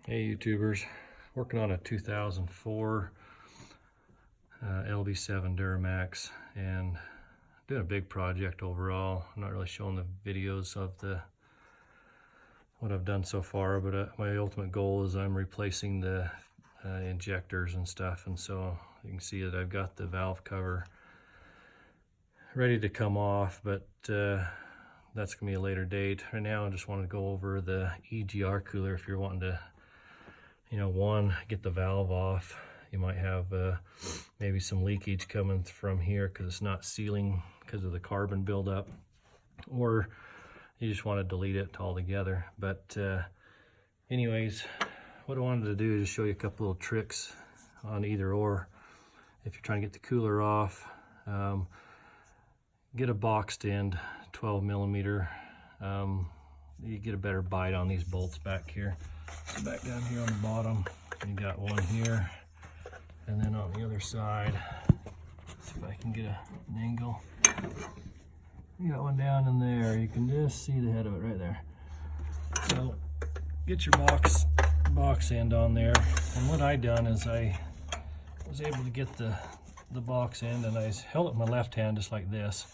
Hey YouTubers, working on a 2004 LB7 Duramax and doing a big project overall. I'm not really showing the videos of what I've done so far, but my ultimate goal is I'm replacing the injectors and stuff, and so you can see that I've got the valve cover ready to come off, but that's gonna be a later date. Right now I just want to go over the EGR cooler. If you're wanting to one, get the valve off. You might have maybe some leakage coming from here because it's not sealing because of the carbon buildup, or you just want to delete it altogether. But anyways, what I wanted to do is just show you a couple little tricks on either or. If you're trying to get the cooler off, get a boxed end 12 millimeter. You get a better bite on these bolts back here. So back down here on the bottom, you got one here, and then on the other side, let's see if I can get an angle. You got one down in there. You can just see the head of it right there. So get your box end on there. And what I done is I was able to get the box end, and I held it with my left hand just like this.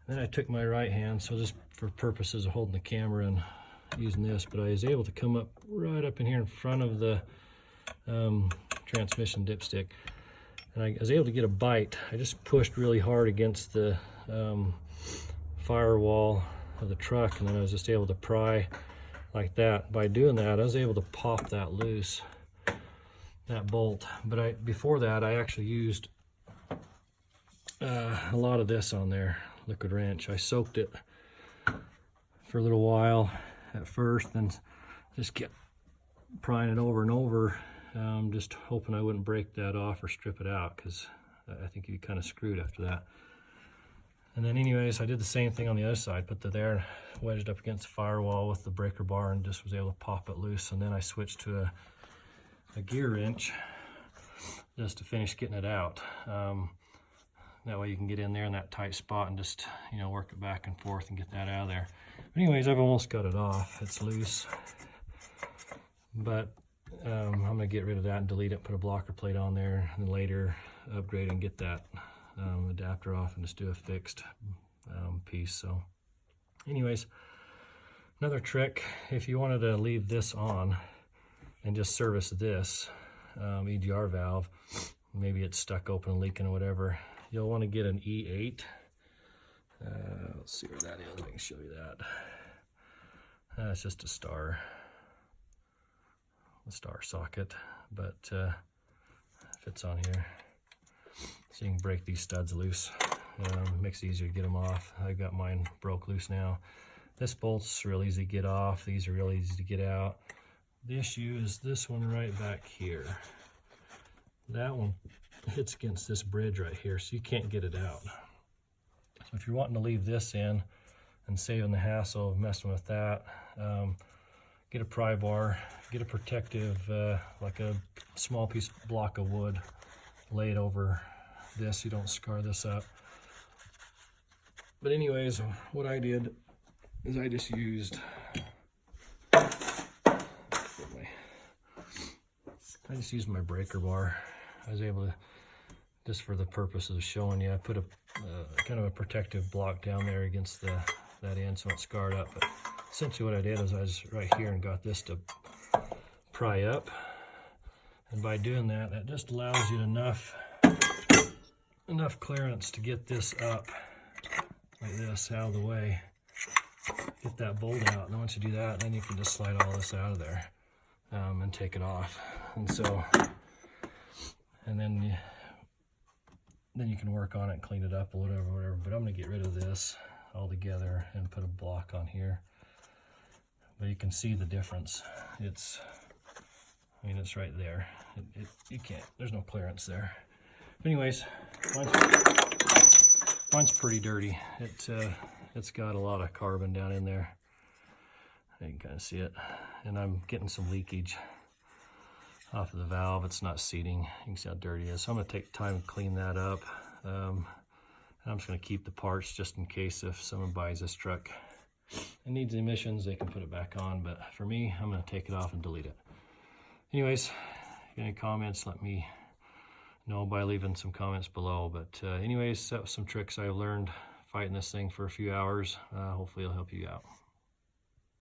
Then I took my right hand, so just for purposes of holding the camera and using this, but I was able to come up right up in here in front of the transmission dipstick, and I was able to get a bite. I just pushed really hard against the firewall of the truck, and then I was just able to pry like that. By doing that, I was able to pop that loose, that bolt. But before that, I actually used a lot of this on there, liquid wrench. I soaked it for a little while at first, and just kept prying it over and over, just hoping I wouldn't break that off or strip it out, because I think you'd be kind of screwed after that. And then anyways, I did the same thing on the other side, put the there wedged up against the firewall with the breaker bar, and just was able to pop it loose. And then I switched to a gear wrench just to finish getting it out. That way you can get in there in that tight spot and just work it back and forth and get that out of there. But anyways, I've almost got it off. It's loose, but I'm gonna get rid of that and delete it, put a blocker plate on there, and later upgrade and get that adapter off and just do a fixed piece. So anyways, another trick, if you wanted to leave this on and just service this EGR valve, maybe it's stuck open and leaking or whatever, you'll want to get an E8. Let's see where that is. I can show you that. It's just a star socket, but fits on here. So you can break these studs loose. Makes it easier to get them off. I got mine broke loose now. This bolt's real easy to get off. These are real easy to get out. The issue is this one right back here. That one hits against this bridge right here, so you can't get it out. So if you're wanting to leave this in and saving the hassle of messing with that, get a pry bar, get a protective, like a small piece block of wood, lay it over this so you don't scar this up. But anyways, what I did is I just used my breaker bar. I was able to, just for the purposes of showing you, I put a kind of a protective block down there against that end so it's scarred up. But essentially what I did is I was right here and got this to pry up, and by doing that, that just allows you enough clearance to get this up like this out of the way, get that bolt out, and then once you do that, then you can just slide all this out of there and take it off. And so, and then you can work on it and clean it up or whatever. But I'm gonna get rid of this altogether and put a block on here. But you can see the difference. It's right there. You can't, there's no clearance there. But anyways, mine's pretty dirty. It's got a lot of carbon down in there. You can kind of see it. And I'm getting some leakage off of the valve. It's not seating. You can see how dirty it is. So I'm going to take time to clean that up. And I'm just going to keep the parts just in case if someone buys this truck and needs emissions, they can put it back on. But for me, I'm going to take it off and delete it. anyways, if you have any comments, let me know by leaving some comments below. But anyways, that was some tricks I've learned fighting this thing for a few hours. Hopefully it'll help you out.